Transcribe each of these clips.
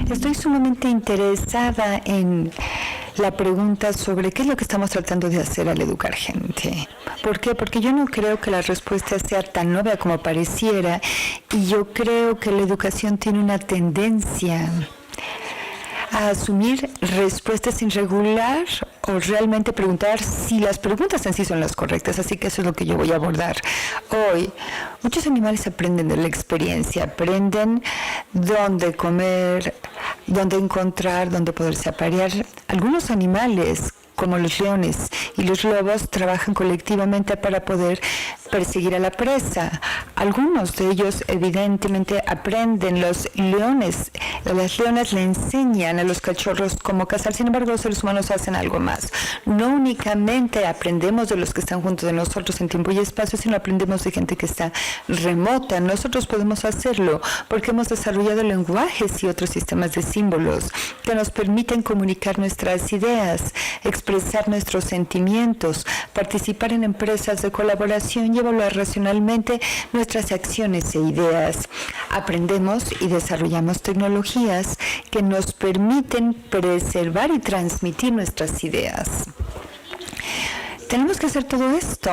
Estoy sumamente interesada en la pregunta sobre qué es lo que estamos tratando de hacer al educar gente. ¿Por qué? Porque yo no creo que la respuesta sea tan obvia como pareciera, y yo creo que la educación tiene una tendencia a asumir respuestas irregular o realmente preguntar si las preguntas en sí son las correctas. Así que eso es lo que yo voy a abordar hoy. Muchos animales aprenden de la experiencia, aprenden dónde comer, dónde encontrar, dónde poderse aparear. Algunos animales, como los leones y los lobos, trabajan colectivamente para poder perseguir a la presa. Algunos de ellos evidentemente aprenden. Los leones, las leonas le enseñan a los cachorros cómo cazar. Sin embargo, los seres humanos hacen algo más. No únicamente aprendemos de los que están junto de nosotros en tiempo y espacio, sino aprendemos de gente que está remota. Nosotros podemos hacerlo porque hemos desarrollado lenguajes y otros sistemas de símbolos que nos permiten comunicar nuestras ideas, expresar nuestros sentimientos, participar en empresas de colaboración y evaluar racionalmente nuestras acciones e ideas. Aprendemos y desarrollamos tecnologías que nos permiten preservar y transmitir nuestras ideas. Tenemos que hacer todo esto.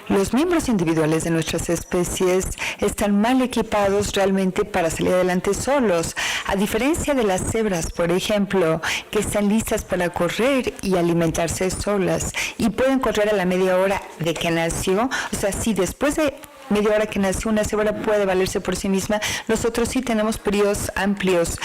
Los miembros individuales de nuestras especies están mal equipados realmente para salir adelante solos, a diferencia de las cebras, por ejemplo, que están listas para correr y alimentarse solas y pueden correr a la media hora de que nació. O sea, si después de media hora que nació una cebra puede valerse por sí misma, nosotros sí tenemos periodos amplios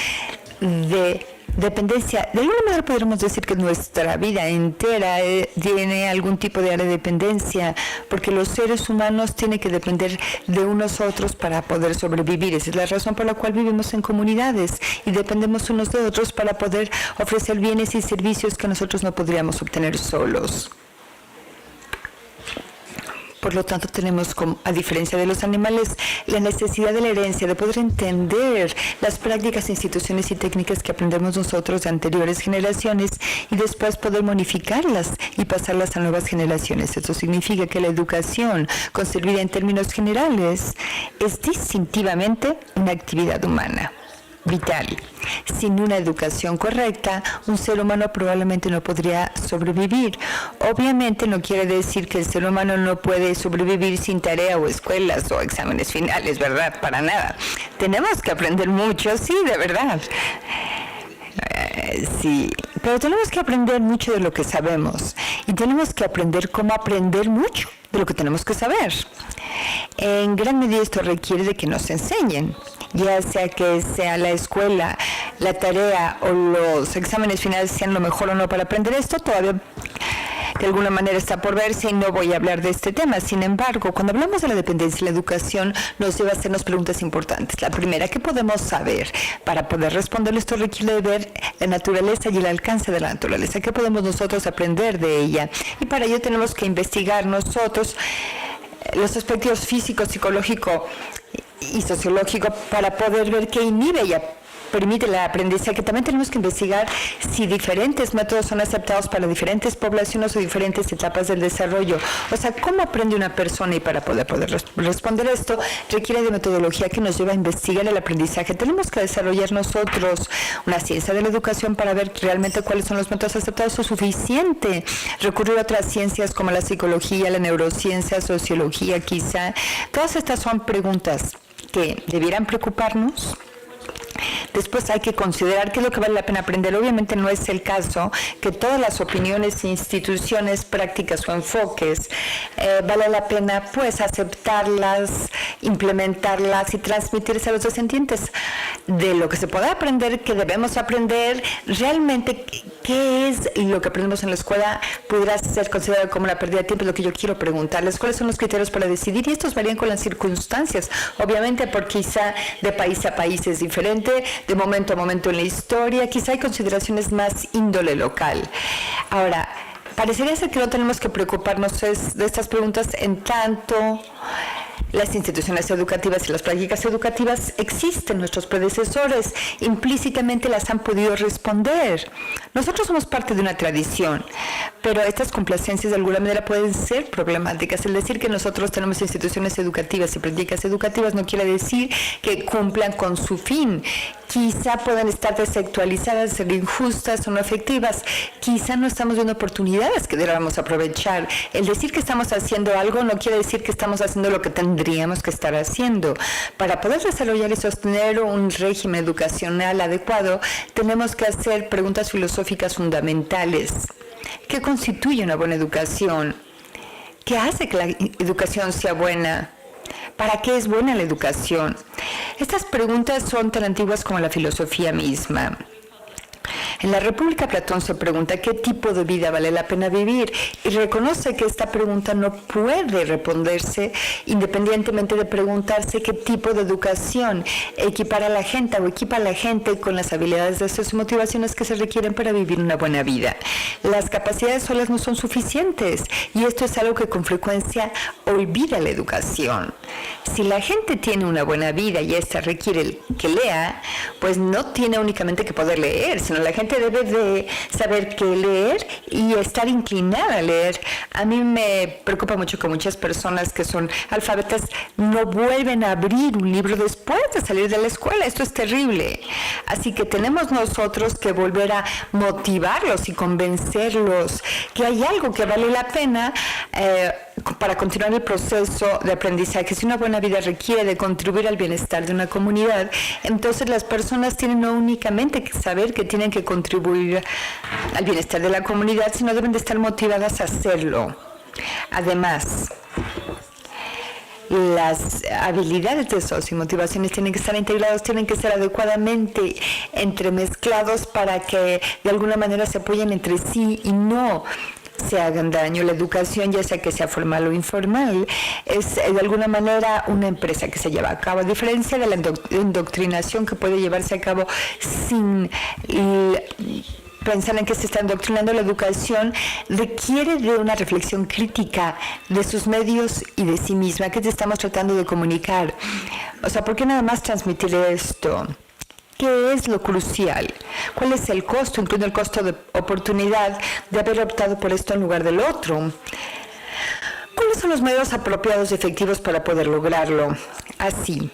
de dependencia. De alguna manera podríamos decir que nuestra vida entera tiene algún tipo de área de dependencia, porque los seres humanos tienen que depender de unos otros para poder sobrevivir. Esa es la razón por la cual vivimos en comunidades y dependemos unos de otros para poder ofrecer bienes y servicios que nosotros no podríamos obtener solos. Por lo tanto, tenemos, a diferencia de los animales, la necesidad de la herencia, de poder entender las prácticas, instituciones y técnicas que aprendemos nosotros de anteriores generaciones y después poder modificarlas y pasarlas a nuevas generaciones. Eso significa que la educación, concebida en términos generales, es distintivamente una actividad humana vital. Sin una educación correcta, un ser humano probablemente no podría sobrevivir. Obviamente no quiere decir que el ser humano no puede sobrevivir sin tarea o escuelas o exámenes finales, ¿verdad? Para nada. Tenemos que aprender mucho, sí, de verdad. Sí, pero tenemos que aprender mucho de lo que sabemos y tenemos que aprender cómo aprender mucho de lo que tenemos que saber. En gran medida esto requiere de que nos enseñen, ya sea que sea la escuela, la tarea o los exámenes finales sean lo mejor o no para aprender esto, todavía de alguna manera está por verse y no voy a hablar de este tema. Sin embargo, cuando hablamos de la dependencia y la educación, nos lleva a hacernos preguntas importantes. La primera, ¿qué podemos saber? Para poder responder esto requiere de ver la naturaleza y el alcance de la naturaleza. ¿Qué podemos nosotros aprender de ella? Y para ello tenemos que investigar nosotros los aspectos físico, psicológico y sociológico para poder ver qué inhibe y permite el aprendizaje. También tenemos que investigar si diferentes métodos son aceptados para diferentes poblaciones o diferentes etapas del desarrollo. O sea, ¿cómo aprende una persona? Y para poder responder esto requiere de metodología que nos lleva a investigar el aprendizaje. Tenemos que desarrollar nosotros una ciencia de la educación para ver realmente cuáles son los métodos aceptados. Es suficiente recurrir a otras ciencias como la psicología, la neurociencia, sociología quizá. Todas estas son preguntas que debieran preocuparnos. Después hay que considerar qué es lo que vale la pena aprender. Obviamente no es el caso que todas las opiniones, instituciones, prácticas o enfoques vale la pena pues aceptarlas, implementarlas y transmitirse a los descendientes. De lo que se puede aprender, que debemos aprender, realmente qué es lo que aprendemos en la escuela pudiera ser considerado como una pérdida de tiempo. Es lo que yo quiero preguntarles. ¿Cuáles son los criterios para decidir? Y estos varían con las circunstancias. Obviamente porque quizá de país a país es diferente, de momento a momento en la historia, quizá hay consideraciones más índole local. Ahora, parecería ser que no tenemos que preocuparnos de estas preguntas en tanto las instituciones educativas y las prácticas educativas existen. Nuestros predecesores implícitamente las han podido responder. Nosotros somos parte de una tradición. Pero estas complacencias de alguna manera pueden ser problemáticas. El decir que nosotros tenemos instituciones educativas y prácticas educativas no quiere decir que cumplan con su fin. Quizá puedan estar desactualizadas, ser injustas o no efectivas. Quizá no estamos viendo oportunidades que deberíamos aprovechar. El decir que estamos haciendo algo no quiere decir que estamos haciendo lo que tendríamos que estar haciendo. Para poder desarrollar y sostener un régimen educacional adecuado, tenemos que hacer preguntas filosóficas fundamentales. ¿Qué constituye una buena educación? ¿Qué hace que la educación sea buena? ¿Para qué es buena la educación? Estas preguntas son tan antiguas como la filosofía misma. En la República, Platón se pregunta qué tipo de vida vale la pena vivir y reconoce que esta pregunta no puede responderse independientemente de preguntarse qué tipo de educación equipara a la gente o equipa a la gente con las habilidades, deseos y motivaciones que se requieren para vivir una buena vida. Las capacidades solas no son suficientes y esto es algo que con frecuencia olvida la educación. Si la gente tiene una buena vida y esta requiere que lea, pues no tiene únicamente que poder leer, sino la gente debe de saber qué leer y estar inclinada a leer. A mí me preocupa mucho que muchas personas que son alfabetas no vuelven a abrir un libro después de salir de la escuela. Esto es terrible. Así que tenemos nosotros que volver a motivarlos y convencerlos que hay algo que vale la pena para continuar el proceso de aprendizaje. Si una buena vida requiere de contribuir al bienestar de una comunidad, entonces las personas tienen no únicamente que saber que tienen que contribuir al bienestar de la comunidad, sino deben de estar motivadas a hacerlo. Además, las habilidades de esos y motivaciones tienen que estar integrados, tienen que ser adecuadamente entremezclados para que de alguna manera se apoyen entre sí y no se hagan daño. La educación, ya sea que sea formal o informal, es de alguna manera una empresa que se lleva a cabo, a diferencia de la indoctrinación que puede llevarse a cabo sin pensar en que se está indoctrinando. La educación requiere de una reflexión crítica de sus medios y de sí misma. ¿Qué te estamos tratando de comunicar? O sea, ¿por qué nada más transmitir esto? ¿Qué es lo crucial? ¿Cuál es el costo, incluido el costo de oportunidad de haber optado por esto en lugar del otro? ¿Cuáles son los medios apropiados y efectivos para poder lograrlo? Así,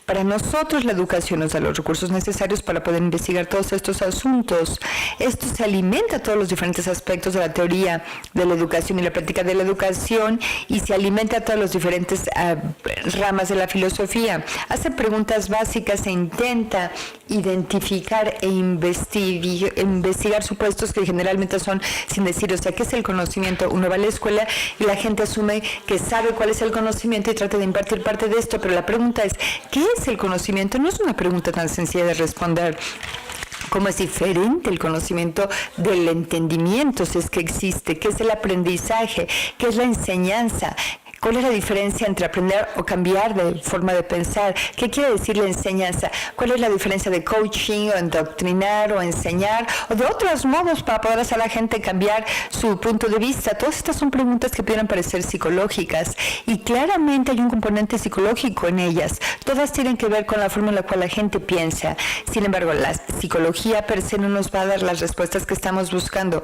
para nosotros la educación nos da los recursos necesarios para poder investigar todos estos asuntos. Esto se alimenta a todos los diferentes aspectos de la teoría de la educación y la práctica de la educación y se alimenta a todas las diferentes ramas de la filosofía. Hace preguntas básicas e intenta identificar e investigar supuestos que generalmente son sin decir, o sea, ¿qué es el conocimiento? Uno va a la escuela y la gente asume que sabe cuál es el conocimiento y trata de impartir parte de esto, pero la pregunta es, ¿qué es el conocimiento? No es una pregunta tan sencilla de responder. ¿Cómo es diferente el conocimiento del entendimiento, si es que existe? ¿Qué es el aprendizaje? ¿Qué es la enseñanza? ¿Cuál es la diferencia entre aprender o cambiar de forma de pensar? ¿Qué quiere decir la enseñanza? ¿Cuál es la diferencia de coaching o endoctrinar o enseñar o de otros modos para poder hacer a la gente cambiar su punto de vista? Todas estas son preguntas que pudieran parecer psicológicas y claramente hay un componente psicológico en ellas. Todas tienen que ver con la forma en la cual la gente piensa. Sin embargo, la psicología per se no nos va a dar las respuestas que estamos buscando.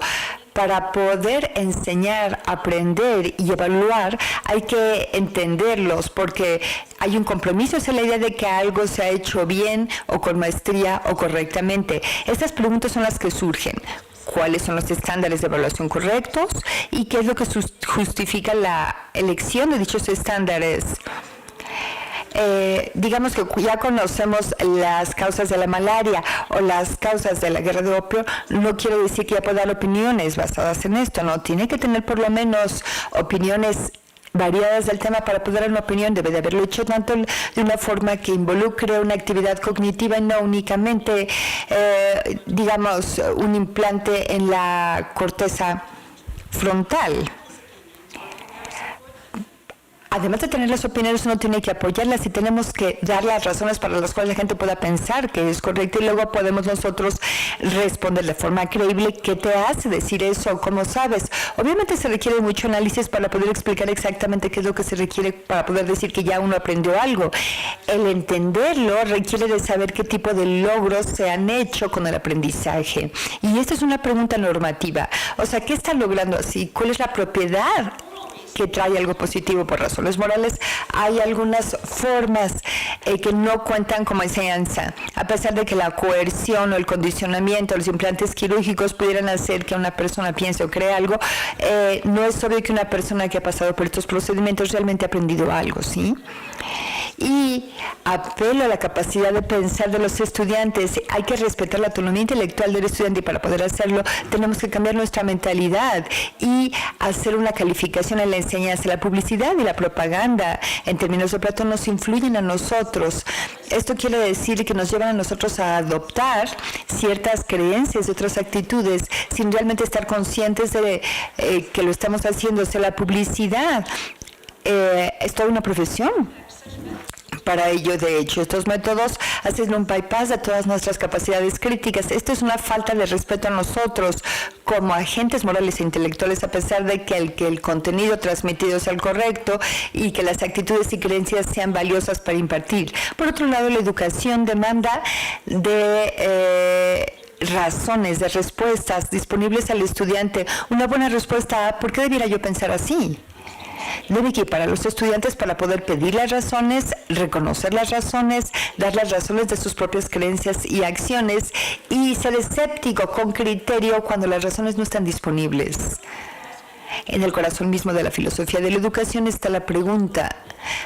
Para poder enseñar, aprender y evaluar, hay que entenderlos, porque hay un compromiso, es la idea de que algo se ha hecho bien o con maestría o correctamente. Estas preguntas son las que surgen. ¿Cuáles son los estándares de evaluación correctos? ¿Y qué es lo que justifica la elección de dichos estándares? Digamos que ya conocemos las causas de la malaria o las causas de la guerra de opio, no quiere decir que ya pueda dar opiniones basadas en esto, no, tiene que tener por lo menos opiniones variadas del tema para poder dar una opinión. Debe de haberlo hecho tanto de una forma que involucre una actividad cognitiva y no únicamente, digamos, un implante en la corteza frontal. además de tener las opiniones, uno tiene que apoyarlas y tenemos que dar las razones para las cuales la gente pueda pensar que es correcto, y luego podemos nosotros responder de forma creíble qué te hace decir eso, cómo sabes. Obviamente se requiere mucho análisis para poder explicar exactamente qué es lo que se requiere para poder decir que ya uno aprendió algo. El entenderlo requiere de saber qué tipo de logros se han hecho con el aprendizaje. Y esta es una pregunta normativa. O sea, ¿qué está logrando así? ¿Cuál es la propiedad que trae algo positivo por razones morales? Hay algunas formas que no cuentan como enseñanza, a pesar de que la coerción o el condicionamiento, los implantes quirúrgicos pudieran hacer que una persona piense o cree algo. No es obvio que una persona que ha pasado por estos procedimientos realmente ha aprendido algo, ¿sí? Y apelo a la capacidad de pensar de los estudiantes. Hay que respetar la autonomía intelectual del estudiante, y para poder hacerlo tenemos que cambiar nuestra mentalidad y hacer una calificación en la enseñanza. La publicidad y la propaganda, en términos de Platón, nos influyen a nosotros. Esto quiere decir que nos llevan a nosotros a adoptar ciertas creencias y otras actitudes sin realmente estar conscientes de que lo estamos haciendo. O sea, la publicidad es toda una profesión. Para ello, de hecho, estos métodos hacen un bypass de todas nuestras capacidades críticas. Esto es una falta de respeto a nosotros como agentes morales e intelectuales, a pesar de que el contenido transmitido sea el correcto y que las actitudes y creencias sean valiosas para impartir. Por otro lado, la educación demanda de razones, de respuestas disponibles al estudiante. Una buena respuesta a ¿por qué debiera yo pensar así? Debe equipar a los estudiantes para poder pedir las razones, reconocer las razones, dar las razones de sus propias creencias y acciones, y ser escéptico con criterio cuando las razones no están disponibles. En el corazón mismo de la filosofía de la educación está la pregunta: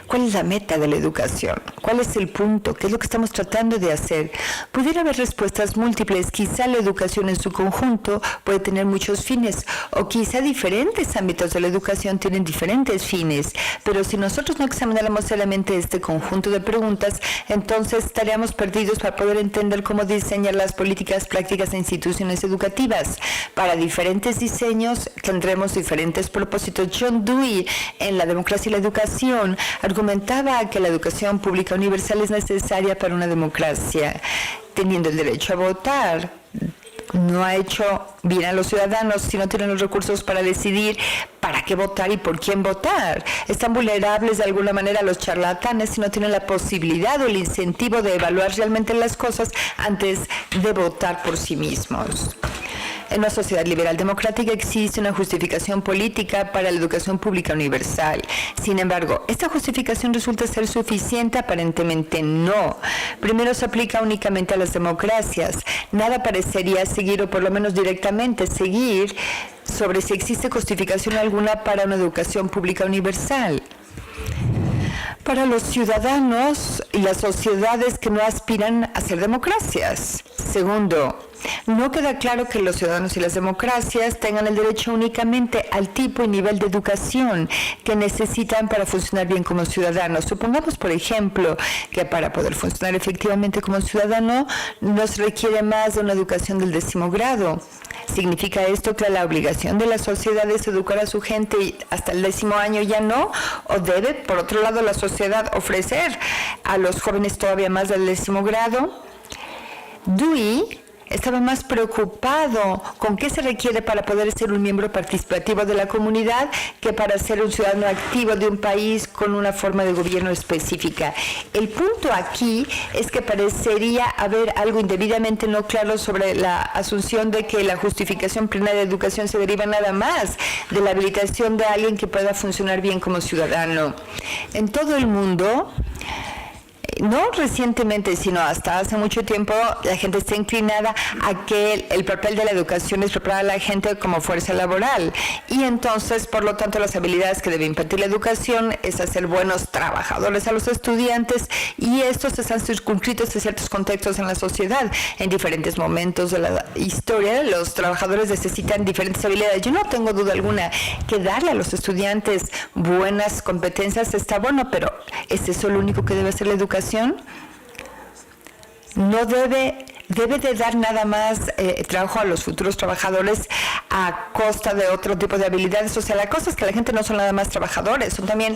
¿cuál es la meta de la educación? ¿Cuál es el punto? ¿Qué es lo que estamos tratando de hacer? Pudiera haber respuestas múltiples. Quizá la educación en su conjunto puede tener muchos fines, o quizá diferentes ámbitos de la educación tienen diferentes fines. Pero si nosotros no examináramos seriamente este conjunto de preguntas, entonces estaríamos perdidos para poder entender cómo diseñar las políticas, prácticas e instituciones educativas. Para diferentes diseños tendremos diferentes propósitos. John Dewey, en La democracia y la educación, argumentaba que la educación pública universal es necesaria para una democracia. Teniendo el derecho a votar, no ha hecho bien a los ciudadanos si no tienen los recursos para decidir para qué votar y por quién votar. Están vulnerables de alguna manera a los charlatanes si no tienen la posibilidad o el incentivo de evaluar realmente las cosas antes de votar por sí mismos. En una sociedad liberal democrática existe una justificación política para la educación pública universal. Sin embargo, ¿esta justificación resulta ser suficiente? Aparentemente no. Primero, se aplica únicamente a las democracias. Nada parecería seguir, o por lo menos directamente seguir, sobre si existe justificación alguna para una educación pública universal. Para los ciudadanos y las sociedades que no aspiran a ser democracias. Segundo, no queda claro que los ciudadanos y las democracias tengan el derecho únicamente al tipo y nivel de educación que necesitan para funcionar bien como ciudadanos. Supongamos, por ejemplo, que para poder funcionar efectivamente como ciudadano nos requiere más de una educación del 10º grado. ¿Significa esto que la obligación de la sociedad es educar a su gente y hasta el 10º año ya no? ¿O debe, por otro lado, la sociedad ofrecer a los jóvenes todavía más del 10º grado? Dewey estaba más preocupado con qué se requiere para poder ser un miembro participativo de la comunidad que para ser un ciudadano activo de un país con una forma de gobierno específica. El punto aquí es que parecería haber algo indebidamente no claro sobre la asunción de que la justificación plena de educación se deriva nada más de la habilitación de alguien que pueda funcionar bien como ciudadano. En todo el mundo, no recientemente, sino hasta hace mucho tiempo, la gente está inclinada a que el papel de la educación es preparar a la gente como fuerza laboral. Y entonces, por lo tanto, las habilidades que debe impartir la educación es hacer buenos trabajadores a los estudiantes, y estos están circunscritos a ciertos contextos en la sociedad. En diferentes momentos de la historia, los trabajadores necesitan diferentes habilidades. Yo no tengo duda alguna que darle a los estudiantes buenas competencias está bueno, pero ¿es eso lo único que debe hacer la educación? No debe de dar nada más trabajo a los futuros trabajadores a costa de otro tipo de habilidades. O sea, la cosa es que la gente no son nada más trabajadores, son también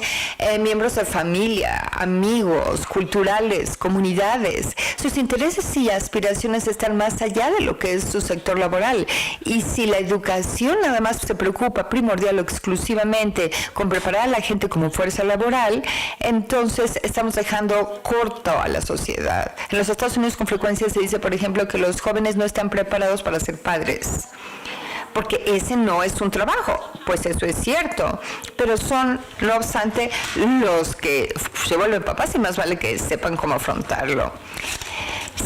miembros de familia, amigos, culturales, comunidades. Sus intereses y aspiraciones están más allá de lo que es su sector laboral. Y si la educación nada más se preocupa primordial o exclusivamente con preparar a la gente como fuerza laboral, entonces estamos dejando corto a la sociedad. En los Estados Unidos con frecuencia se dice, por ejemplo, que los jóvenes no están preparados para ser padres, porque ese no es un trabajo. Pues eso es cierto, pero son, no obstante, los que se vuelven papás y más vale que sepan cómo afrontarlo.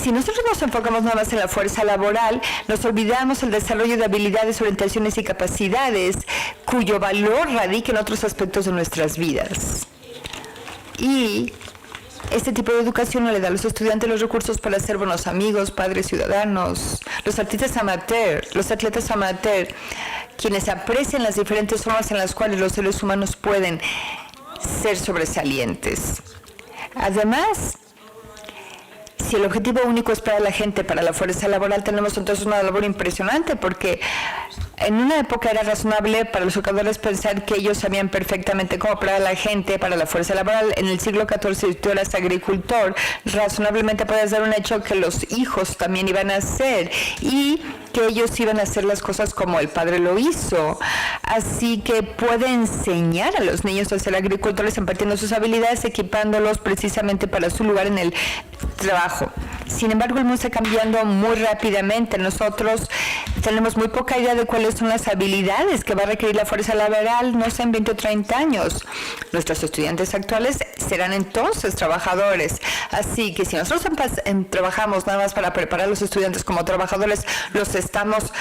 Si nosotros nos enfocamos nada más en la fuerza laboral, nos olvidamos el desarrollo de habilidades, orientaciones y capacidades cuyo valor radica en otros aspectos de nuestras vidas. Y este tipo de educación no le da a los estudiantes los recursos para ser buenos amigos, padres, ciudadanos, los artistas amateur, los atletas amateur, quienes aprecian las diferentes formas en las cuales los seres humanos pueden ser sobresalientes. Además, si el objetivo único es para la gente, para la fuerza laboral, tenemos entonces una labor impresionante, porque en una época era razonable para los educadores pensar que ellos sabían perfectamente cómo preparar a la gente para la fuerza laboral. En el siglo XIV, si tú eras agricultor, razonablemente puedes dar un hecho que los hijos también iban a hacer y que ellos iban a hacer las cosas como el padre lo hizo. Así que puede enseñar a los niños a ser agricultores impartiendo sus habilidades, equipándolos precisamente para su lugar en el trabajo. Sin embargo, el mundo está cambiando muy rápidamente. Nosotros tenemos muy poca idea de cuáles son las habilidades que va a requerir la fuerza laboral, no sé, en 20 o 30 años. Nuestros estudiantes actuales serán entonces trabajadores. Así que si nosotros trabajamos nada más para preparar a los estudiantes como trabajadores, los estamos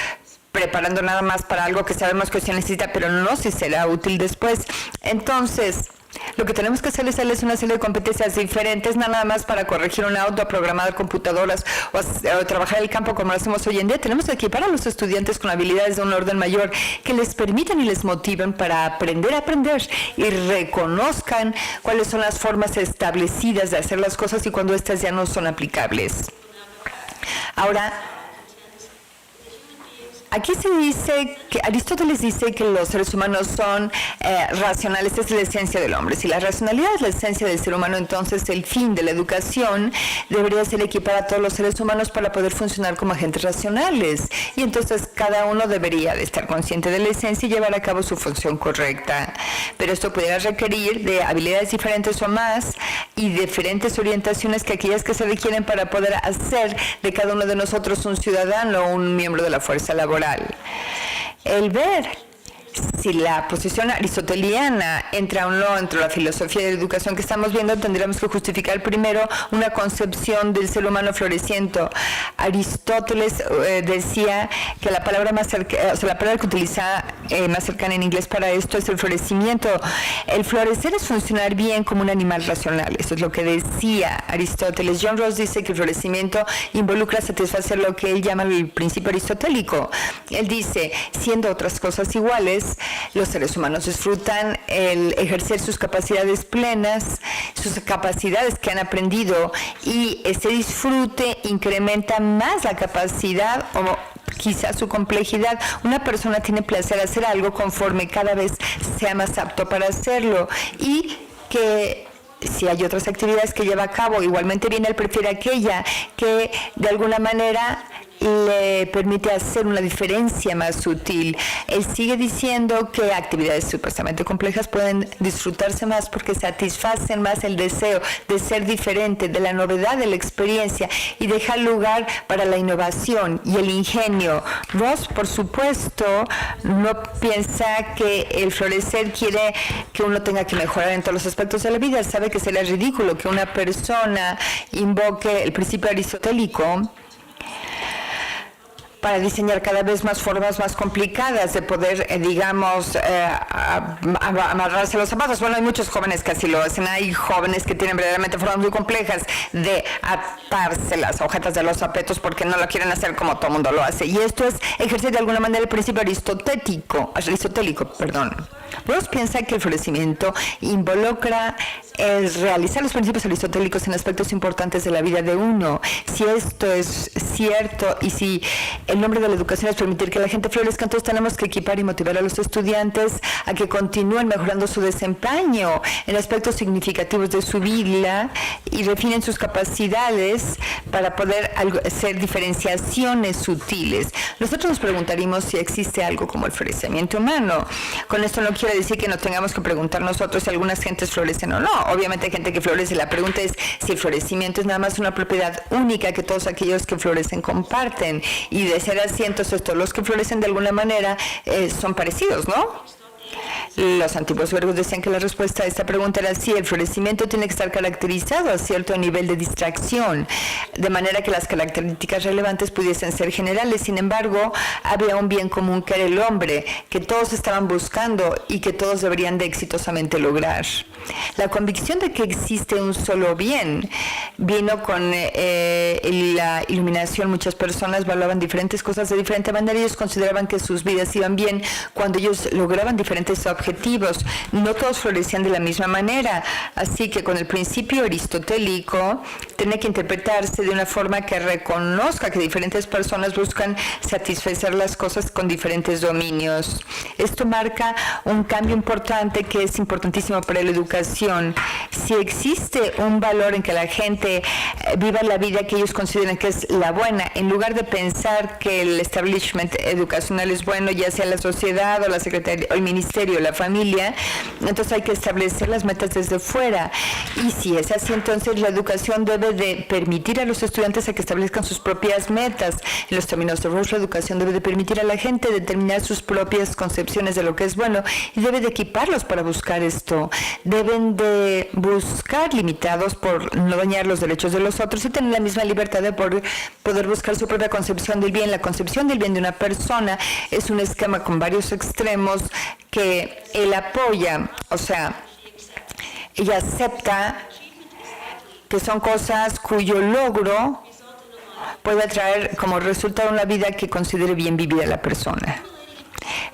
preparando nada más para algo que sabemos que se necesita, pero no si será útil después. Entonces, lo que tenemos que hacer es darles una serie de competencias diferentes, nada más para corregir un auto, programar computadoras o trabajar el campo como lo hacemos hoy en día. Tenemos que equipar a los estudiantes con habilidades de un orden mayor que les permitan y les motiven para aprender a aprender y reconozcan cuáles son las formas establecidas de hacer las cosas y cuando éstas ya no son aplicables. Ahora, aquí se dice que Aristóteles dice que los seres humanos son racionales, es la esencia del hombre. Si la racionalidad es la esencia del ser humano, entonces el fin de la educación debería ser equipar a todos los seres humanos para poder funcionar como agentes racionales. Y entonces cada uno debería de estar consciente de la esencia y llevar a cabo su función correcta. Pero esto pudiera requerir de habilidades diferentes o más y diferentes orientaciones que aquellas que se requieren para poder hacer de cada uno de nosotros un ciudadano o un miembro de la fuerza laboral. El ver si la posición aristoteliana entra o no entre la filosofía de la educación que estamos viendo, tendríamos que justificar primero una concepción del ser humano floreciente. Aristóteles decía que la palabra más cercana, o sea, la palabra que utiliza más cercana en inglés para esto es el florecimiento. El florecer es funcionar bien como un animal racional. Eso es lo que decía Aristóteles. John Rawls dice que el florecimiento involucra satisfacer lo que él llama el principio aristotélico. Él dice, siendo otras cosas iguales, los seres humanos disfrutan el ejercer sus capacidades plenas, sus capacidades que han aprendido, y ese disfrute incrementa más la capacidad o quizás su complejidad. Una persona tiene placer hacer algo conforme cada vez sea más apto para hacerlo, y que si hay otras actividades que lleva a cabo igualmente bien, él prefiere aquella que de alguna manera le permite hacer una diferencia más sutil. Él sigue diciendo que actividades supuestamente complejas pueden disfrutarse más porque satisfacen más el deseo de ser diferente, de la novedad de la experiencia, y deja lugar para la innovación y el ingenio. Ross, por supuesto, no piensa que el florecer quiere que uno tenga que mejorar en todos los aspectos de la vida. Sabe que sería ridículo que una persona invoque el principio aristotélico para diseñar cada vez más formas más complicadas de poder, amarrarse los zapatos. Bueno, hay muchos jóvenes que así lo hacen. Hay jóvenes que tienen verdaderamente formas muy complejas de atarse las agujetas de los zapatos porque no lo quieren hacer como todo el mundo lo hace. Y esto es ejercer de alguna manera el principio aristotélico. Ross piensa que el florecimiento involucra el realizar los principios aristotélicos en aspectos importantes de la vida de uno. Si esto es cierto y si el nombre de la educación es permitir que la gente florezca, entonces tenemos que equipar y motivar a los estudiantes a que continúen mejorando su desempeño en aspectos significativos de su vida y refinen sus capacidades para poder hacer diferenciaciones sutiles. Nosotros nos preguntaríamos si existe algo como el florecimiento humano. Con esto no quiero decir que no tengamos que preguntar nosotros si algunas gentes florecen o no. Obviamente hay gente que florece. La pregunta es si el florecimiento es nada más una propiedad única que todos aquellos que florecen comparten. Y de ser así, entonces todos los que florecen de alguna manera son parecidos, ¿no? Los antiguos griegos decían que la respuesta a esta pregunta era sí, el florecimiento tiene que estar caracterizado a cierto nivel de distracción, de manera que las características relevantes pudiesen ser generales. Sin embargo, había un bien común que era el hombre, que todos estaban buscando y que todos deberían de exitosamente lograr. La convicción de que existe un solo bien vino con la iluminación. Muchas personas valoraban diferentes cosas de diferente manera. Ellos consideraban que sus vidas iban bien cuando ellos lograban diferentes objetivos. No todos florecían de la misma manera, así que con el principio aristotélico tiene que interpretarse de una forma que reconozca que diferentes personas buscan satisfacer las cosas con diferentes dominios. Esto marca un cambio importante que es importantísimo para la educación. Si existe un valor en que la gente viva la vida que ellos consideran que es la buena, en lugar de pensar que el establishment educacional es bueno, ya sea la sociedad o la secretaría o el ministerio, la familia, entonces hay que establecer las metas desde fuera. Y si es así, entonces la educación debe de permitir a los estudiantes a que establezcan sus propias metas. En los términos de Rawls, la educación debe de permitir a la gente determinar sus propias concepciones de lo que es bueno y debe de equiparlos para buscar esto. Deben de buscar limitados por no dañar los derechos de los otros y tener la misma libertad de poder buscar su propia concepción del bien. La concepción del bien de una persona es un esquema con varios extremos que él apoya, o sea, ella acepta que son cosas cuyo logro puede traer como resultado una vida que considere bien vivida la persona.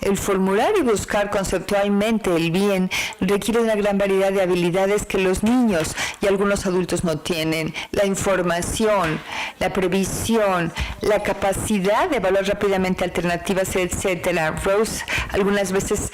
El formular y buscar conceptualmente el bien requiere una gran variedad de habilidades que los niños y algunos adultos no tienen. La información, la previsión, la capacidad de evaluar rápidamente alternativas, etcétera. Rose algunas veces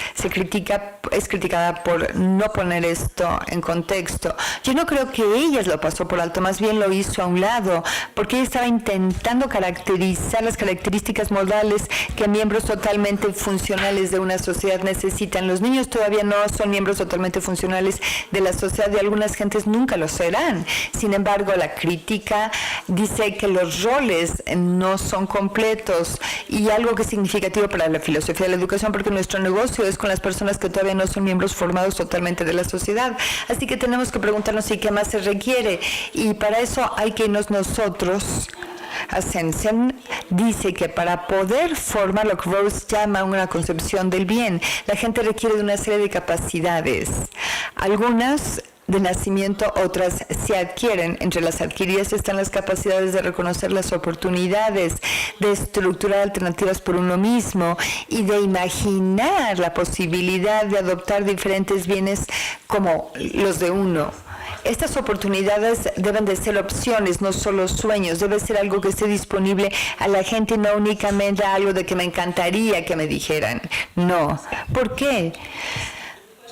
es criticada por no poner esto en contexto. Yo no creo que ella lo pasó por alto, más bien lo hizo a un lado, porque ella estaba intentando caracterizar las características modales que miembros totalmente funcionales de una sociedad necesitan. Los niños todavía no son miembros totalmente funcionales de la sociedad y algunas gentes nunca lo serán. Sin embargo, la crítica dice que los roles no son completos y algo que es significativo para la filosofía de la educación, porque nuestro negocio es con las personas que todavía no son miembros formados totalmente de la sociedad. Así que tenemos que preguntarnos si qué más se requiere y para eso hay que irnos nosotros. Ascension dice que para poder formar lo que Rose llama una concepción del bien, la gente requiere de una serie de capacidades. Algunas de nacimiento, otras se adquieren. Entre las adquiridas están las capacidades de reconocer las oportunidades, de estructurar alternativas por uno mismo y de imaginar la posibilidad de adoptar diferentes bienes como los de uno. Estas oportunidades deben de ser opciones, no solo sueños. Debe ser algo que esté disponible a la gente, no únicamente algo de que me encantaría que me dijeran. No. ¿Por qué?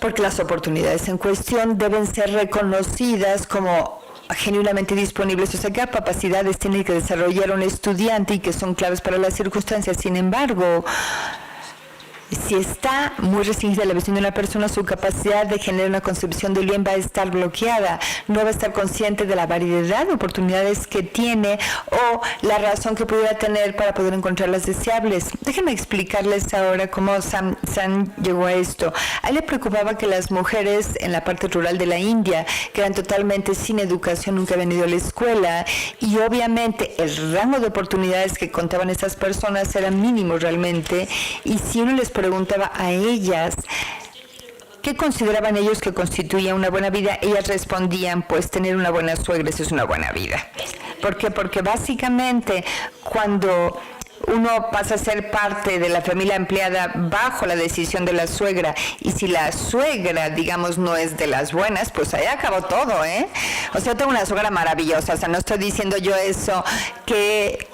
Porque las oportunidades en cuestión deben ser reconocidas como genuinamente disponibles, o sea, qué capacidades tiene que desarrollar un estudiante y que son claves para las circunstancias. Sin embargo, si está muy restringida la visión de una persona, su capacidad de generar una concepción del bien va a estar bloqueada, no va a estar consciente de la variedad de oportunidades que tiene o la razón que pudiera tener para poder encontrarlas deseables. Déjenme explicarles ahora cómo Sam llegó a esto. A él le preocupaba que las mujeres en la parte rural de la India, que eran totalmente sin educación, nunca habían ido a la escuela y obviamente el rango de oportunidades que contaban estas personas era mínimo realmente, y si uno les preguntaba a ellas qué consideraban ellos que constituía una buena vida, ellas respondían, pues tener una buena suegra, eso es una buena vida. ¿Por qué? Porque básicamente cuando uno pasa a ser parte de la familia empleada bajo la decisión de la suegra, y si la suegra, digamos, no es de las buenas, pues ahí acabó todo, O sea, yo tengo una suegra maravillosa, o sea, no estoy diciendo yo eso, que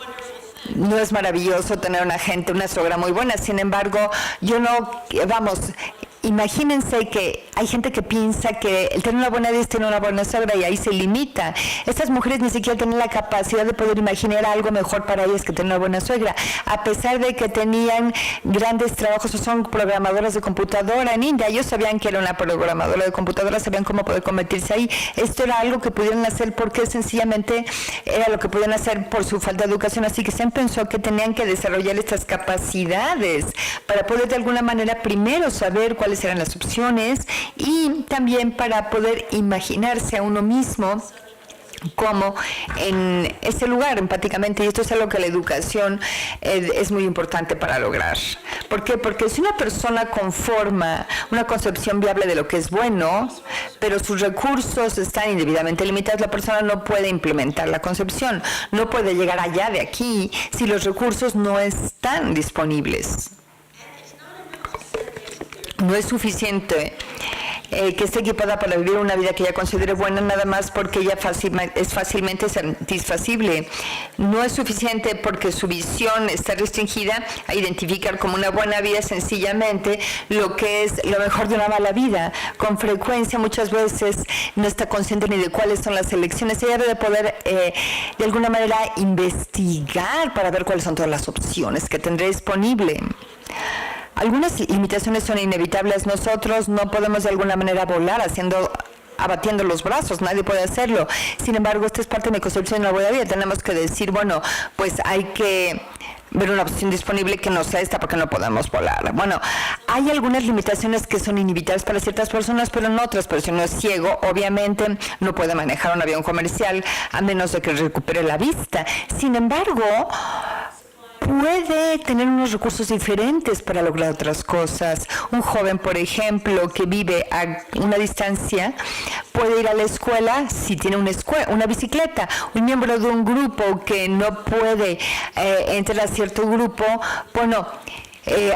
no es maravilloso tener una suegra muy buena. Sin embargo, imagínense que hay gente que piensa que el tener una buena vida es tener una buena suegra y ahí se limita. Estas mujeres ni siquiera tienen la capacidad de poder imaginar algo mejor para ellas que tener una buena suegra, a pesar de que tenían grandes trabajos o son programadoras de computadora en India. Ellos sabían que era una programadora de computadora, sabían cómo poder convertirse ahí. Esto era algo que pudieron hacer porque sencillamente era lo que podían hacer por su falta de educación, así que se pensó que tenían que desarrollar estas capacidades para poder de alguna manera primero saber cuáles eran las opciones y también para poder imaginarse a uno mismo como en ese lugar empáticamente, y esto es algo que la educación es muy importante para lograr. ¿Por qué? Porque si una persona conforma una concepción viable de lo que es bueno, pero sus recursos están indebidamente limitados, la persona no puede implementar la concepción, no puede llegar allá de aquí si los recursos no están disponibles. No es suficiente que esté equipada para vivir una vida que ella considere buena nada más porque ella es fácilmente satisfacible. No es suficiente porque su visión está restringida a identificar como una buena vida sencillamente lo que es lo mejor de una mala vida. Con frecuencia, muchas veces, no está consciente ni de cuáles son las elecciones. Ella debe poder, de alguna manera, investigar para ver cuáles son todas las opciones que tendrá disponible. Algunas limitaciones son inevitables. Nosotros no podemos de alguna manera volar abatiendo los brazos, nadie puede hacerlo. Sin embargo, esta es parte de mi concepción de la buena vida. Tenemos que decir, bueno, pues hay que ver una opción disponible que no sea esta porque no podemos volar. Bueno, hay algunas limitaciones que son inevitables para ciertas personas, pero no otras. Pero si uno es ciego, obviamente no puede manejar un avión comercial a menos de que recupere la vista. Sin embargo, puede tener unos recursos diferentes para lograr otras cosas. Un joven, por ejemplo, que vive a una distancia, puede ir a la escuela si tiene una bicicleta. Un miembro de un grupo que no puede entrar a cierto grupo, bueno,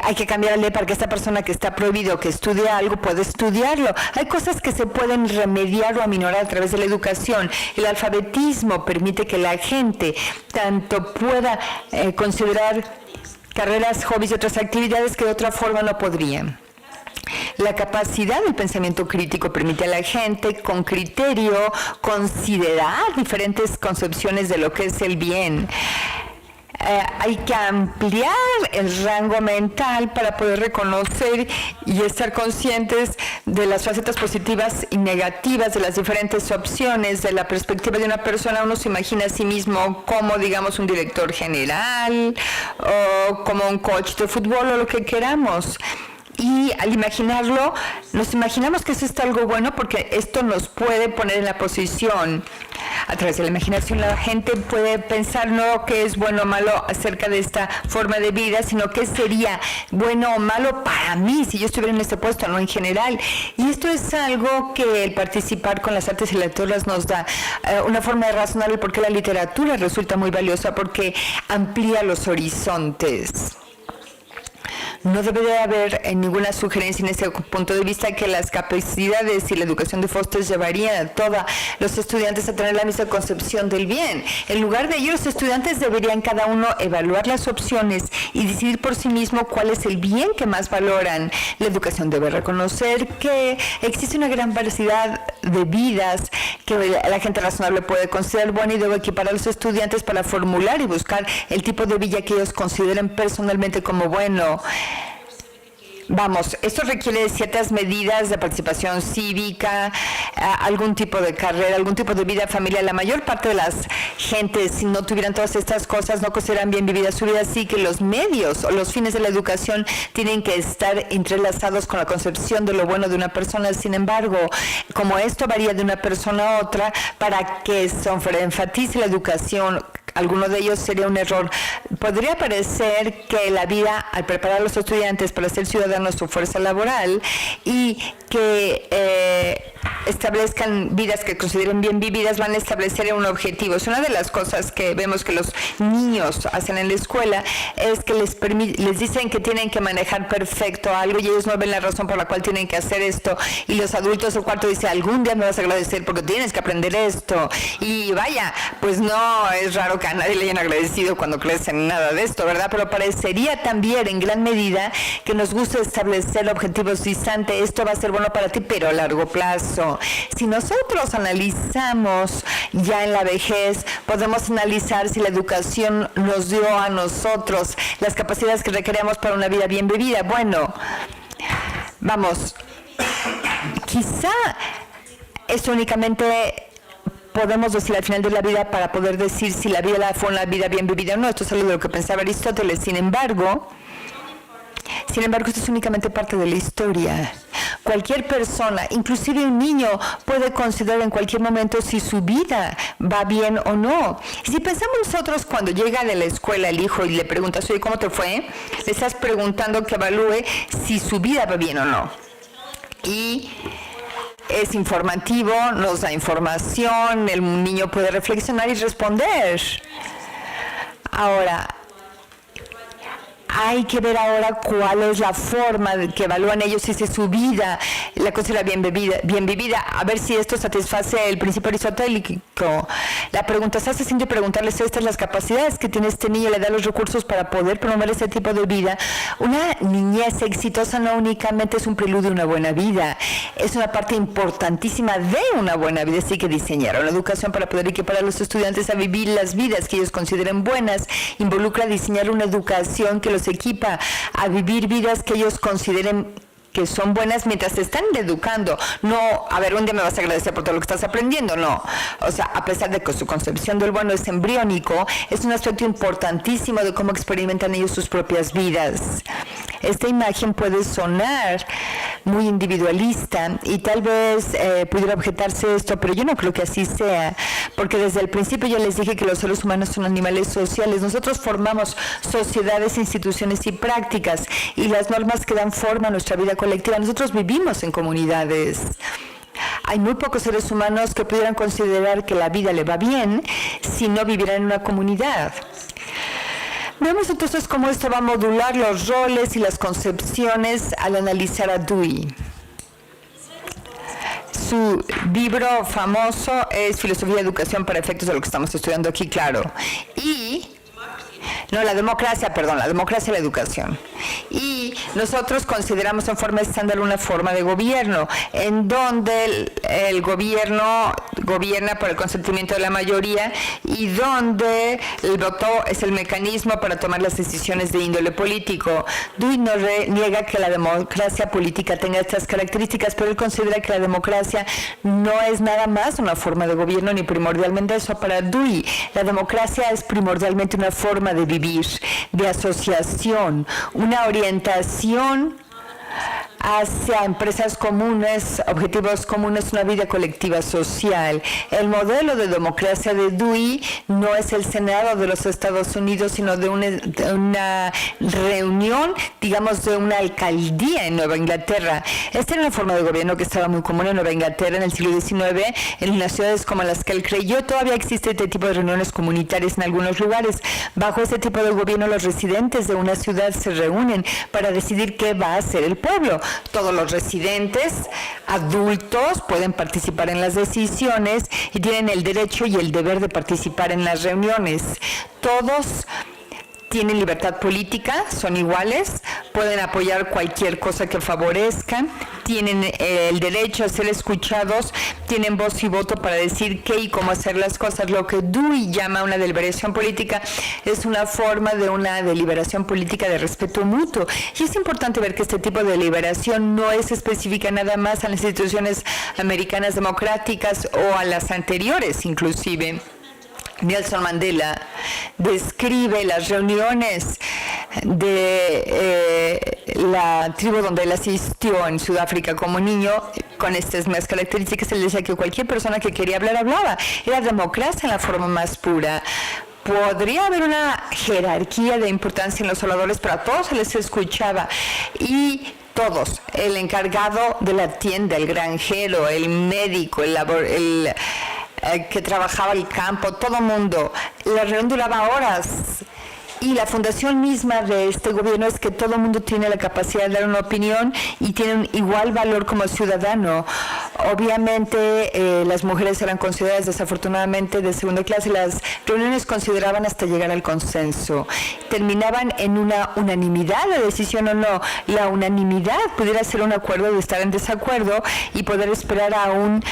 hay que cambiarle para que esta persona que está prohibido que estudie algo pueda estudiarlo. Hay cosas que se pueden remediar o aminorar a través de la educación. El alfabetismo permite que la gente tanto pueda considerar carreras, hobbies y otras actividades que de otra forma no podrían. La capacidad del pensamiento crítico permite a la gente con criterio considerar diferentes concepciones de lo que es el bien. Hay que ampliar el rango mental para poder reconocer y estar conscientes de las facetas positivas y negativas de las diferentes opciones. De la perspectiva de una persona, uno se imagina a sí mismo como, digamos, un director general o como un coach de fútbol o lo que queramos. Y al imaginarlo, nos imaginamos que esto es algo bueno porque esto nos puede poner en la posición. A través de la imaginación la gente puede pensar no qué es bueno o malo acerca de esta forma de vida, sino qué sería bueno o malo para mí si yo estuviera en este puesto, no en general. Y esto es algo que el participar con las artes y lecturas nos da una forma de razonar el por qué la literatura resulta muy valiosa, porque amplía los horizontes. No debe de haber ninguna sugerencia en ese punto de vista que las capacidades y la educación de Foster llevarían a todos los estudiantes a tener la misma concepción del bien. En lugar de ello, los estudiantes deberían cada uno evaluar las opciones y decidir por sí mismo cuál es el bien que más valoran. La educación debe reconocer que existe una gran variedad de vidas que la gente razonable puede considerar buena y debe equipar a los estudiantes para formular y buscar el tipo de vida que ellos consideren personalmente como bueno. Vamos, esto requiere de ciertas medidas de participación cívica, algún tipo de carrera, algún tipo de vida familiar. La mayor parte de las gentes, si no tuvieran todas estas cosas, no consideran bien vivida su vida. Así que los medios o los fines de la educación tienen que estar entrelazados con la concepción de lo bueno de una persona. Sin embargo, como esto varía de una persona a otra, para que se enfatice la educación, alguno de ellos sería un error. Podría parecer que la vida, al preparar a los estudiantes para ser ciudadanos o fuerza laboral, y que establezcan vidas que consideren bien vividas, van a establecer un objetivo. Es una de las cosas que vemos que los niños hacen en la escuela, es que les dicen que tienen que manejar perfecto algo y ellos no ven la razón por la cual tienen que hacer esto, y los adultos del cuarto dicen, algún día me vas a agradecer porque tienes que aprender esto, y vaya, pues no es raro que a nadie le hayan agradecido cuando crecen nada de esto, ¿verdad? Pero parecería también en gran medida que nos gusta establecer objetivos distantes. Esto va a ser bueno para ti, pero a largo plazo. Si nosotros analizamos ya en la vejez, podemos analizar si la educación nos dio a nosotros las capacidades que requeríamos para una vida bien vivida. Bueno, vamos, quizá esto únicamente podemos decir al final de la vida para poder decir si la vida fue una vida bien vivida o no. Esto es algo de lo que pensaba Aristóteles. Sin embargo, esto es únicamente parte de la historia. Cualquier persona, inclusive un niño, puede considerar en cualquier momento si su vida va bien o no. Y si pensamos nosotros cuando llega de la escuela el hijo y le preguntas, oye, ¿cómo te fue? Le estás preguntando que evalúe si su vida va bien o no. Y es informativo, nos da información, el niño puede reflexionar y responder. Ahora, hay que ver ahora cuál es la forma que evalúan ellos si es su vida, la considera bien vivida, a ver si esto satisface el principio aristotélico. La pregunta se hace sin preguntarles estas las capacidades que tiene este niño, le da los recursos para poder promover ese tipo de vida. Una niñez exitosa no únicamente es un preludio a una buena vida, es una parte importantísima de una buena vida. Así que diseñar una educación para poder equipar a los estudiantes a vivir las vidas que ellos consideren buenas involucra diseñar una educación que los equipa a vivir vidas que ellos consideren que son buenas mientras se están educando. No, a ver, un día me vas a agradecer por todo lo que estás aprendiendo, no. O sea, a pesar de que su concepción del bueno es embriónico, es un aspecto importantísimo de cómo experimentan ellos sus propias vidas. Esta imagen puede sonar muy individualista y tal vez pudiera objetarse esto, pero yo no creo que así sea, porque desde el principio yo les dije que los seres humanos son animales sociales. Nosotros formamos sociedades, instituciones y prácticas, y las normas que dan forma a nuestra vida colectiva. Nosotros vivimos en comunidades. Hay muy pocos seres humanos que pudieran considerar que la vida le va bien si no vivieran en una comunidad. Vemos entonces cómo esto va a modular los roles y las concepciones al analizar a Dewey. Su libro famoso es Filosofía y Educación para efectos de lo que estamos estudiando aquí, claro. La democracia y la educación. Y nosotros consideramos en forma estándar una forma de gobierno, en donde el gobierno gobierna por el consentimiento de la mayoría y donde el voto es el mecanismo para tomar las decisiones de índole político. Dewey no niega que la democracia política tenga estas características, pero él considera que la democracia no es nada más una forma de gobierno ni primordialmente eso. Para Dewey, la democracia es primordialmente una forma de vivir, de asociación, una orientación hacia empresas comunes, objetivos comunes, una vida colectiva social. El modelo de democracia de Dewey no es el Senado de los Estados Unidos, sino de una reunión, digamos, de una alcaldía en Nueva Inglaterra. Esta era una forma de gobierno que estaba muy común en Nueva Inglaterra en el siglo XIX, en las ciudades como las que él creyó. Todavía existe este tipo de reuniones comunitarias en algunos lugares. Bajo este tipo de gobierno, los residentes de una ciudad se reúnen para decidir qué va a hacer el pueblo. Todos los residentes adultos pueden participar en las decisiones y tienen el derecho y el deber de participar en las reuniones. Todos tienen libertad política, son iguales, pueden apoyar cualquier cosa que favorezca, tienen el derecho a ser escuchados, tienen voz y voto para decir qué y cómo hacer las cosas. Lo que Dewey llama una deliberación política es una forma de una deliberación política de respeto mutuo. Y es importante ver que este tipo de deliberación no es específica nada más a las instituciones americanas democráticas o a las anteriores inclusive. Nelson Mandela describe las reuniones de la tribu donde él asistió en Sudáfrica como niño con estas mismas características. Él decía que cualquier persona que quería hablar, hablaba. Era democracia en la forma más pura. Podría haber una jerarquía de importancia en los oradores, pero a todos se les escuchaba. Y todos, el encargado de la tienda, el granjero, el médico, el que trabajaba el campo, todo el mundo. La reunión duraba horas. Y la fundación misma de este gobierno es que todo el mundo tiene la capacidad de dar una opinión y tiene un igual valor como ciudadano. Obviamente las mujeres eran consideradas desafortunadamente de segunda clase. Las reuniones consideraban hasta llegar al consenso. Terminaban en una unanimidad, la decisión o no. La unanimidad pudiera ser un acuerdo de estar en desacuerdo y poder esperar a un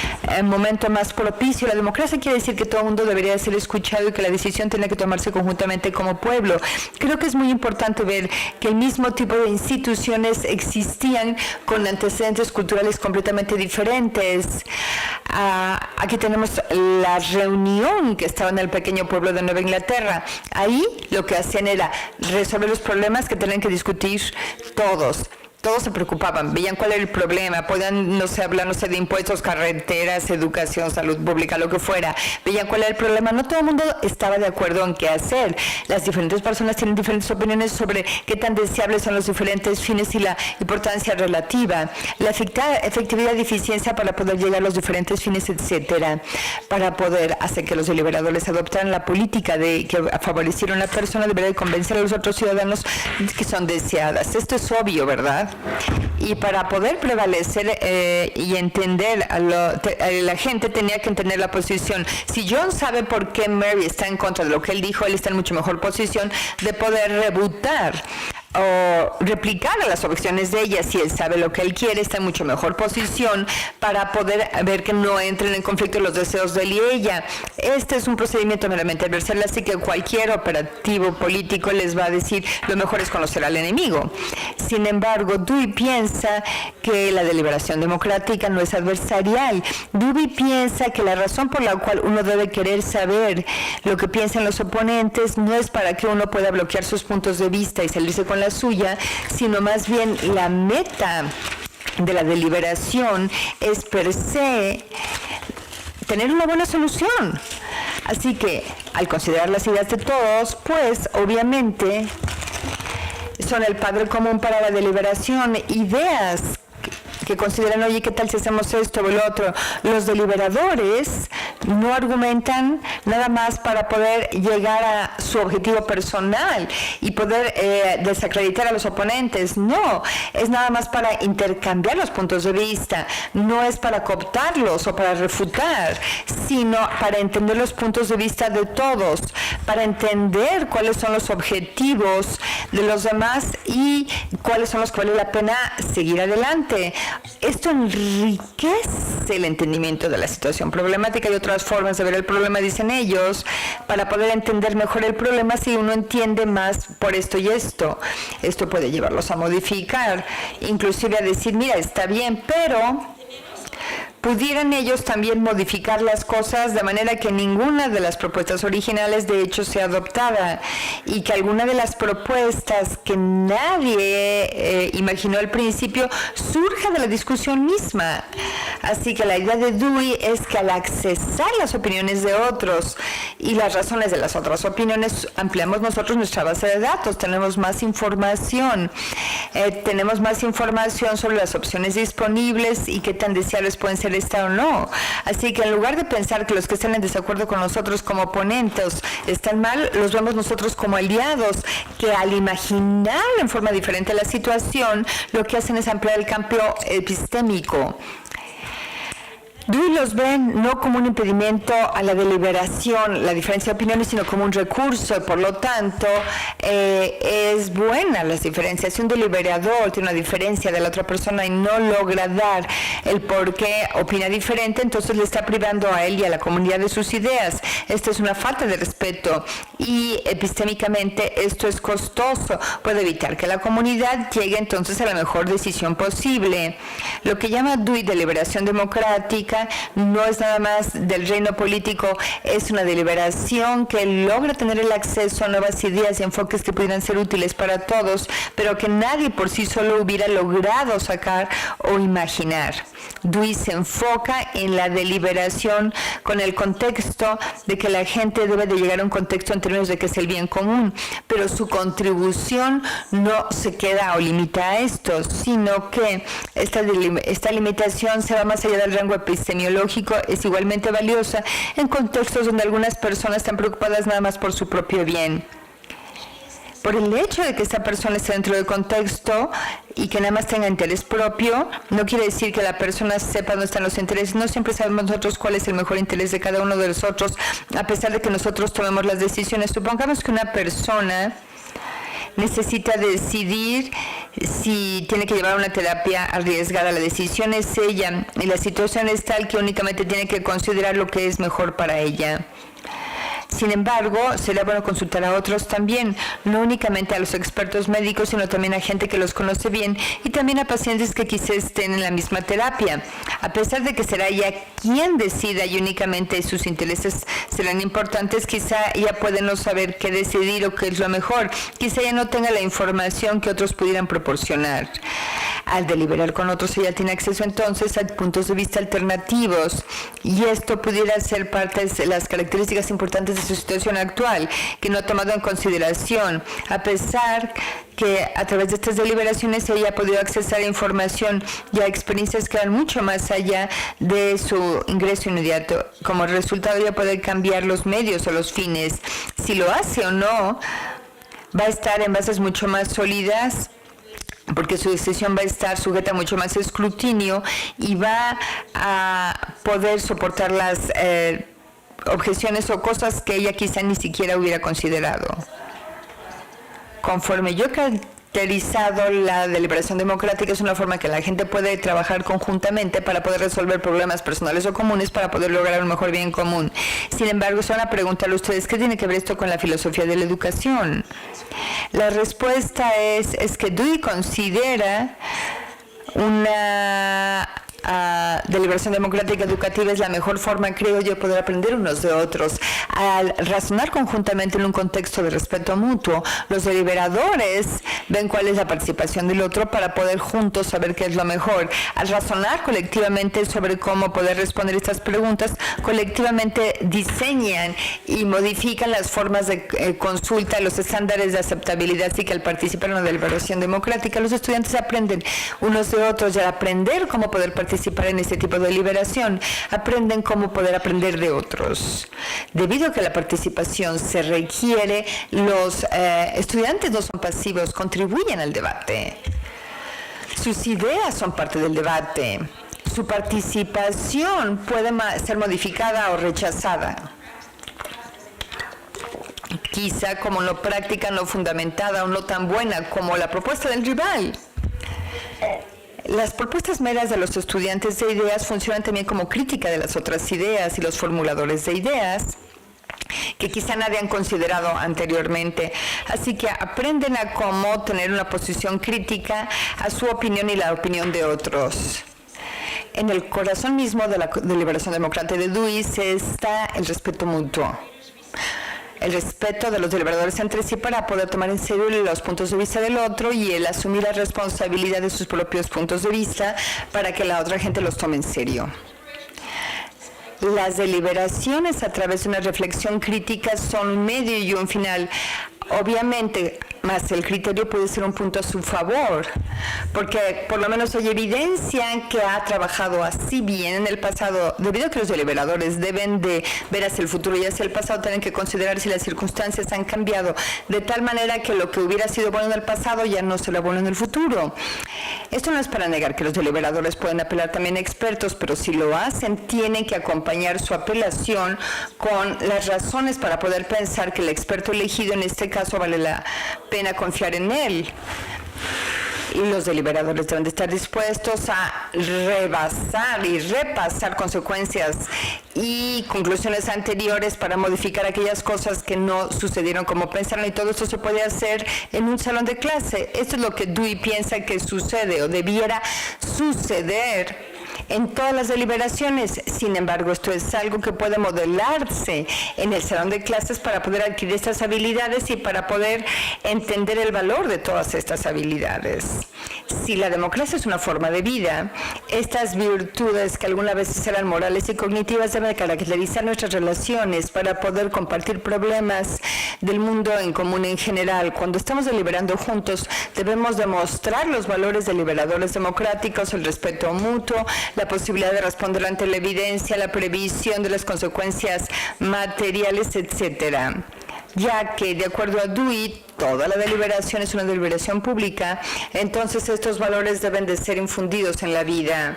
momento más propicio. La democracia quiere decir que todo el mundo debería ser escuchado y que la decisión tiene que tomarse conjuntamente como pueblo. Creo que es muy importante ver que el mismo tipo de instituciones existían con antecedentes culturales completamente diferentes. Aquí tenemos la reunión que estaba en el pequeño pueblo de Nueva Inglaterra. Ahí lo que hacían era resolver los problemas que tenían que discutir todos. Todos se preocupaban, veían cuál era el problema, podían, hablar, de impuestos, carreteras, educación, salud pública, lo que fuera. Veían cuál era el problema. No todo el mundo estaba de acuerdo en qué hacer. Las diferentes personas tienen diferentes opiniones sobre qué tan deseables son los diferentes fines y la importancia relativa, la efectividad y eficiencia para poder llegar a los diferentes fines, etcétera, para poder hacer que los deliberadores adoptaran la política de que favoreciera a una persona, debería de convencer a los otros ciudadanos que son deseadas. Esto es obvio, ¿verdad? Y para poder prevalecer y entender la gente tenía que entender la posición. Si John sabe por qué Mary está en contra de lo que él dijo, él está en mucho mejor posición de poder rebutar o replicar a las objeciones de ella. Si él sabe lo que él quiere, está en mucho mejor posición para poder ver que no entren en conflicto los deseos de él y ella. Este es un procedimiento meramente adversarial, así que cualquier operativo político les va a decir lo mejor es conocer al enemigo. Sin embargo, Dewey piensa que la deliberación democrática no es adversarial. Dewey piensa que la razón por la cual uno debe querer saber lo que piensan los oponentes no es para que uno pueda bloquear sus puntos de vista y salirse con la suya, sino más bien la meta de la deliberación es per se tener una buena solución. Así que al considerar las ideas de todos, pues obviamente son el padre común para la deliberación, ideas que consideran, oye, ¿qué tal si hacemos esto o lo otro? Los deliberadores no argumentan nada más para poder llegar a su objetivo personal y poder desacreditar a los oponentes. No, es nada más para intercambiar los puntos de vista. No es para cooptarlos o para refutar, sino para entender los puntos de vista de todos, para entender cuáles son los objetivos de los demás y cuáles son los que vale la pena seguir adelante. Esto enriquece el entendimiento de la situación problemática y otras formas de ver el problema, dicen ellos, para poder entender mejor el problema. Si uno entiende más por esto y esto puede llevarlos a modificar, inclusive a decir, mira, está bien, pero pudieran ellos también modificar las cosas de manera que ninguna de las propuestas originales de hecho sea adoptada y que alguna de las propuestas que nadie imaginó al principio surja de la discusión misma. Así que la idea de Dewey es que al accesar las opiniones de otros y las razones de las otras opiniones, ampliamos nosotros nuestra base de datos, tenemos más información sobre las opciones disponibles y qué tan deseables pueden ser esta o no. Así que en lugar de pensar que los que están en desacuerdo con nosotros como oponentes están mal, los vemos nosotros como aliados, que al imaginar en forma diferente la situación, lo que hacen es ampliar el campo epistémico. Dewey los ven no como un impedimento a la deliberación, la diferencia de opiniones, sino como un recurso, y por lo tanto es buena las diferencias. Si un deliberador tiene una diferencia de la otra persona y no logra dar el por qué opina diferente, entonces le está privando a él y a la comunidad de sus ideas. Esto es una falta de respeto y epistémicamente esto es costoso. Puede evitar que la comunidad llegue entonces a la mejor decisión posible. Lo que llama Dewey deliberación democrática democrática no es nada más del reino político, es una deliberación que logra tener el acceso a nuevas ideas y enfoques que pudieran ser útiles para todos, pero que nadie por sí solo hubiera logrado sacar o imaginar. Dewey se enfoca en la deliberación con el contexto de que la gente debe de llegar a un contexto en términos de que es el bien común, pero su contribución no se queda o limita a esto, sino que esta limitación se va más allá del rango epistemológico, es igualmente valiosa en contextos donde algunas personas están preocupadas nada más por su propio bien. Por el hecho de que esta persona esté dentro del contexto y que nada más tenga interés propio, no quiere decir que la persona sepa dónde están los intereses. No siempre sabemos nosotros cuál es el mejor interés de cada uno de los otros, a pesar de que nosotros tomemos las decisiones. Supongamos que una persona necesita decidir si tiene que llevar una terapia arriesgada. La decisión es ella y la situación es tal que únicamente tiene que considerar lo que es mejor para ella. Sin embargo, será bueno consultar a otros también, no únicamente a los expertos médicos, sino también a gente que los conoce bien y también a pacientes que quizás estén en la misma terapia. A pesar de que será ella quien decida y únicamente sus intereses serán importantes, quizá ella puede no saber qué decidir o qué es lo mejor. Quizá ella no tenga la información que otros pudieran proporcionar. Al deliberar con otros, ella tiene acceso entonces a puntos de vista alternativos y esto pudiera ser parte de las características importantes de su situación actual, que no ha tomado en consideración, a pesar que a través de estas deliberaciones ella ha podido accesar a información y a experiencias que van mucho más allá de su ingreso inmediato. Como resultado, ella puede cambiar los medios o los fines. Si lo hace o no, va a estar en bases mucho más sólidas, porque su decisión va a estar sujeta a mucho más escrutinio y va a poder soportar las objeciones o cosas que ella quizá ni siquiera hubiera considerado. Conforme yo he caracterizado la deliberación democrática, es una forma que la gente puede trabajar conjuntamente para poder resolver problemas personales o comunes para poder lograr un mejor bien común. Sin embargo, se van a preguntarle a ustedes, ¿qué tiene que ver esto con la filosofía de la educación? La respuesta es que Dewey considera una deliberación democrática educativa es la mejor forma, creo yo, de poder aprender unos de otros. Al razonar conjuntamente en un contexto de respeto mutuo, los deliberadores ven cuál es la participación del otro para poder juntos saber qué es lo mejor. Al razonar colectivamente sobre cómo poder responder estas preguntas, colectivamente diseñan y modifican las formas de consulta, los estándares de aceptabilidad, así que al participar en una deliberación democrática, los estudiantes aprenden unos de otros y al aprender cómo poder participar en este tipo de deliberación, aprenden cómo poder aprender de otros. Debido a que la participación se requiere, los estudiantes no son pasivos, contribuyen al debate. Sus ideas son parte del debate. Su participación puede ser modificada o rechazada. Quizá como no práctica, no fundamentada o no tan buena como la propuesta del rival. Las propuestas meras de los estudiantes de ideas funcionan también como crítica de las otras ideas y los formuladores de ideas que quizá nadie han considerado anteriormente. Así que aprenden a cómo tener una posición crítica a su opinión y la opinión de otros. En el corazón mismo de la deliberación democrática de Dewey está el respeto mutuo. El respeto de los deliberadores entre sí para poder tomar en serio los puntos de vista del otro y el asumir la responsabilidad de sus propios puntos de vista para que la otra gente los tome en serio. Las deliberaciones a través de una reflexión crítica son un medio y un final. Obviamente, más el criterio puede ser un punto a su favor, porque por lo menos hay evidencia que ha trabajado así bien en el pasado, debido a que los deliberadores deben de ver hacia el futuro y hacia el pasado, tienen que considerar si las circunstancias han cambiado, de tal manera que lo que hubiera sido bueno en el pasado ya no será bueno en el futuro. Esto no es para negar que los deliberadores pueden apelar también a expertos, pero si lo hacen, tienen que acompañar su apelación con las razones para poder pensar que el experto elegido en este caso vale la pena confiar en él. Y los deliberadores deben de estar dispuestos a rebasar y repasar consecuencias y conclusiones anteriores para modificar aquellas cosas que no sucedieron como pensaron, y todo esto se puede hacer en un salón de clase. Esto es lo que Dewey piensa que sucede o debiera suceder en todas las deliberaciones. Sin embargo, esto es algo que puede modelarse en el salón de clases para poder adquirir estas habilidades y para poder entender el valor de todas estas habilidades. Si la democracia es una forma de vida, estas virtudes que algunas veces eran morales y cognitivas deben caracterizar nuestras relaciones para poder compartir problemas del mundo en común en general. Cuando estamos deliberando juntos, debemos demostrar los valores deliberadores democráticos, el respeto mutuo, la posibilidad de responder ante la evidencia, la previsión de las consecuencias materiales, etcétera. Ya que, de acuerdo a Dewey, toda la deliberación es una deliberación pública, entonces estos valores deben de ser infundidos en la vida.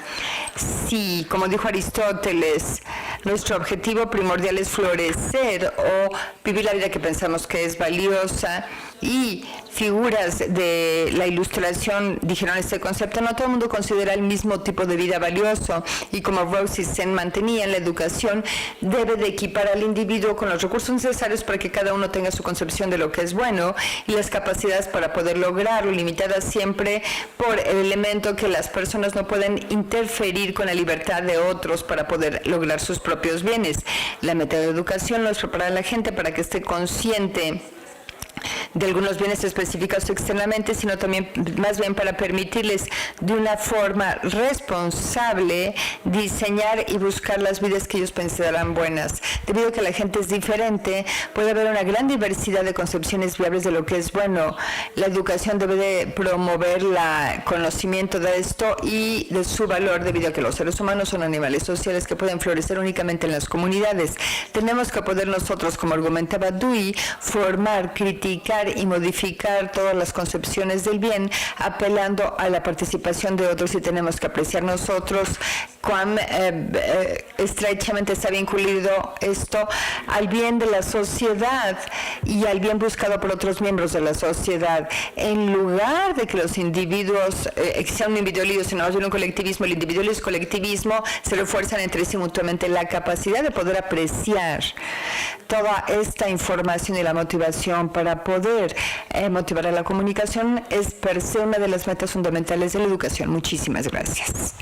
Si, como dijo Aristóteles, nuestro objetivo primordial es florecer o vivir la vida que pensamos que es valiosa, y figuras de la Ilustración dijeron este concepto, no todo el mundo considera el mismo tipo de vida valioso, y como Rawls y Sen mantenían, la educación debe de equipar al individuo con los recursos necesarios para que cada uno tenga su concepción de lo que es bueno y las capacidades para poder lograrlo, limitadas siempre por el elemento que las personas no pueden interferir con la libertad de otros para poder lograr sus propios bienes. La meta de educación no es preparar a la gente para que esté consciente de algunos bienes específicos externamente, sino también más bien para permitirles de una forma responsable diseñar y buscar las vidas que ellos consideran buenas. Debido a que la gente es diferente, puede haber una gran diversidad de concepciones viables de lo que es bueno. La educación debe de promover el conocimiento de esto y de su valor, debido a que los seres humanos son animales sociales que pueden florecer únicamente en las comunidades. Tenemos que poder nosotros, como argumentaba Dewey, formar, criticar y modificar todas las concepciones del bien, apelando a la participación de otros, y tenemos que apreciar nosotros cuán estrechamente está vinculado esto al bien de la sociedad y al bien buscado por otros miembros de la sociedad. En lugar de que los individuos sean un individualismo, sino más bien un colectivismo, el individualismo y el colectivismo se refuerzan entre sí mutuamente. La capacidad de poder apreciar toda esta información y la motivación para poder motivar a la comunicación es per se una de las metas fundamentales de la educación. Muchísimas gracias.